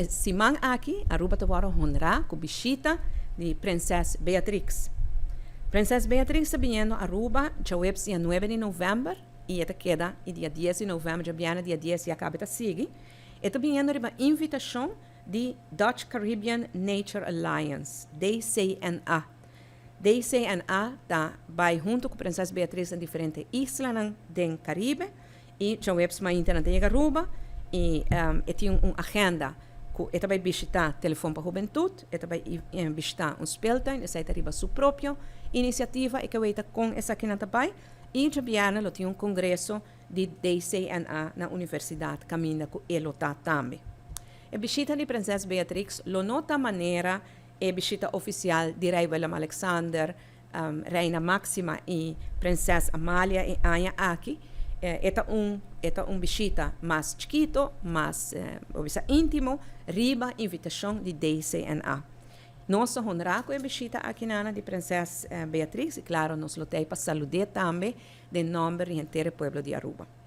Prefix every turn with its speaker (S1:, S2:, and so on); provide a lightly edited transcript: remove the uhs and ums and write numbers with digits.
S1: Simang aqui, Aruba Tawara honra com visita de Princesa Beatrix. Princesa Beatrix está vindo a Aruba, dia 9 de novembro, e esta queda, e dia 10 de novembro, já viene dia 10 e acaba de seguir. Está vindo uma invitação de Dutch Caribbean Nature Alliance, DCNA. DCNA vai junto com a Princesa Beatrix em diferentes islas do Caribe, e já mais internet de Aruba, e tem uma agenda. Esta vai visitar Telefone para a Juventude, esta vai visitar um speeltuin, essa é a sua própria iniciativa, e que vai com essa aqui na Tabai, e já viene, tem um congresso de DCNA na Universidade Caminha com ele também. A visita de Princesa Beatrix, lo nota maneira, é visita oficial de Rei Willem Alexander, Reina Máxima e Princesa Amália e Anya aqui. Esta visita mais chiquito, mais íntimo, riba invitação de DCNA. Nós honramos com a visita aqui na de Princesa Beatrix e, claro, nós lutamos para saludar também, em nome do inteiro povo de Aruba.